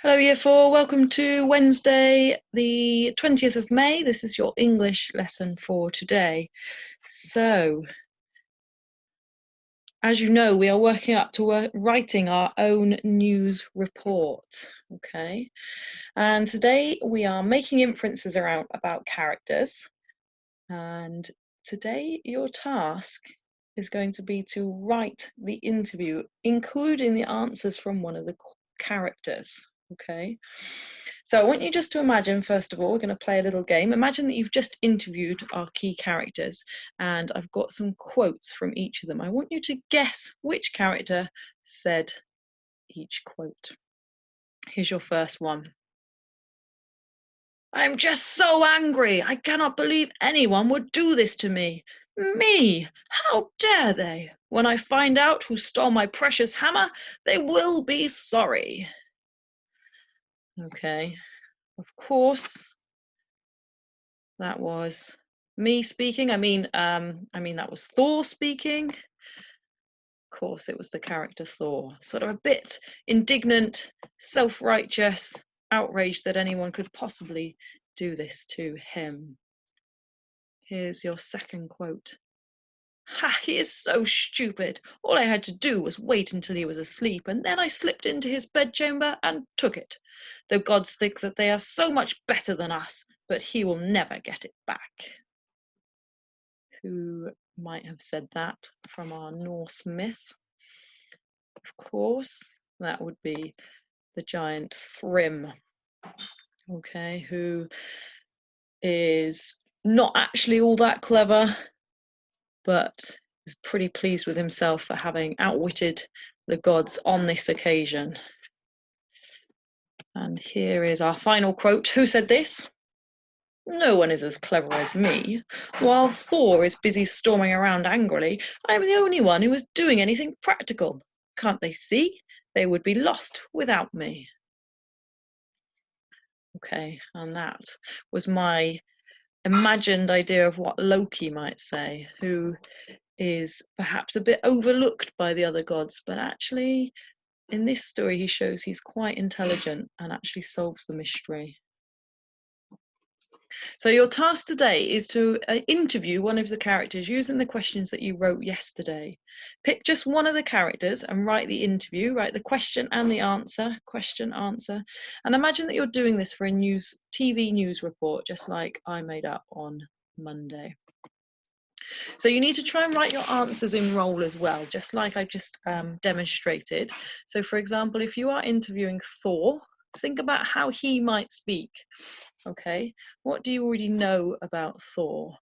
Hello, Year 4. Welcome to Wednesday, the 20th of May. This is your English lesson for today. So, as you know, we are working up to writing our own news report. Okay. And today we are making inferences about characters. And today your task is going to be to write the interview, including the answers from one of the characters. Okay, so I want you just to imagine, first of all, we're going to play a little game. Imagine that you've just interviewed our key characters and I've got some quotes from each of them. I want you to guess which character said each quote. Here's your first one. I'm just so angry. I cannot believe anyone would do this to me. Me! How dare they? When I find out who stole my precious hammer, they will be sorry. Okay, of course, that was me speaking. I mean that was Thor speaking. Of course, it was the character Thor. Sort of a bit indignant, self-righteous, outraged that anyone could possibly do this to him. Here's your second quote. Ha, he is so stupid. All I had to do was wait until he was asleep, and then I slipped into his bedchamber and took it. The gods think that they are so much better than us, but he will never get it back. Who might have said that from our Norse myth? Of course, that would be the giant Thrym, okay, who is not actually all that clever, but is pretty pleased with himself for having outwitted the gods on this occasion. And here is our final quote. Who said this? No one is as clever as me. While Thor is busy storming around angrily, I am the only one who is doing anything practical. Can't they see? They would be lost without me. Okay, and that was my imagined idea of what Loki might say, who is perhaps a bit overlooked by the other gods, but actually in this story he shows he's quite intelligent and actually solves the mystery. So your task today is to interview one of the characters using the questions that you wrote yesterday. Pick just one of the characters and write the interview, write the question and the answer, question, answer, and imagine that you're doing this for a TV news report, just like I made up on Monday. So you need to try and write your answers in role as well, just like I just demonstrated. So for example, if you are interviewing Thor, think about how he might speak. Okay, what do you already know about Thor?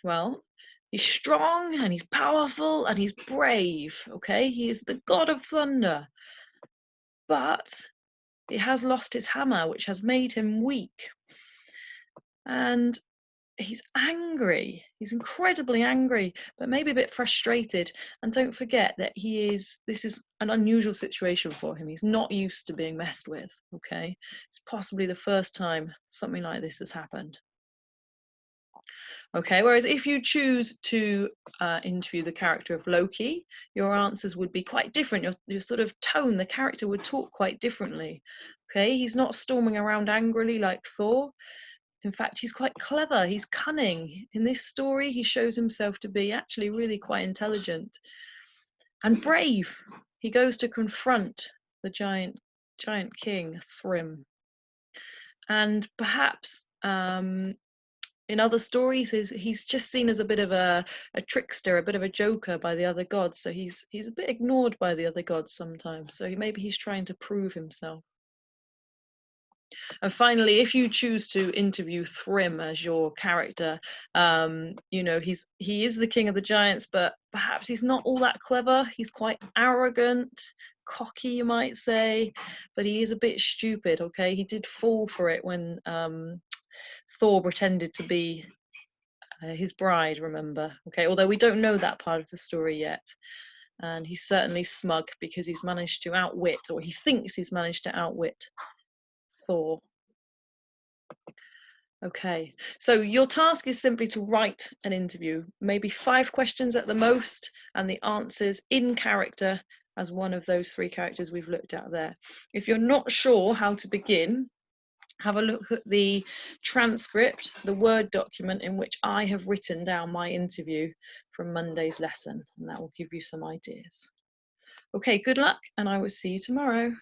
Well, he's strong and he's powerful and he's brave. Okay, he is the god of thunder, but he has lost his hammer, which has made him weak. And he's angry. He's incredibly angry, but maybe a bit frustrated. And don't forget that this is an unusual situation for him. He's not used to being messed with, okay? It's possibly the first time something like this has happened. Okay, whereas if you choose to interview the character of Loki, your answers would be quite different. Your sort of tone, the character would talk quite differently. Okay, he's not storming around angrily like Thor. In fact, he's quite clever, he's cunning. In this story, he shows himself to be actually really quite intelligent and brave. He goes to confront the giant king, Thrym. And perhaps in other stories, he's just seen as a bit of a trickster, a bit of a joker by the other gods. So he's a bit ignored by the other gods sometimes. So maybe he's trying to prove himself. And finally, if you choose to interview Thrym as your character, you know, he is the king of the giants, but perhaps he's not all that clever. He's quite arrogant, cocky, you might say, but he is a bit stupid, okay? He did fall for it when Thor pretended to be his bride, remember? Okay, although we don't know that part of the story yet. And he's certainly smug because he's managed to outwit, or he thinks he's managed to outwit Thor. Okay, so your task is simply to write an interview, maybe 5 questions at the most, and the answers in character as one of those 3 characters we've looked at there. If you're not sure how to begin, have a look at the transcript, the Word document in which I have written down my interview from Monday's lesson, and that will give you some ideas. Okay, good luck, and I will see you tomorrow.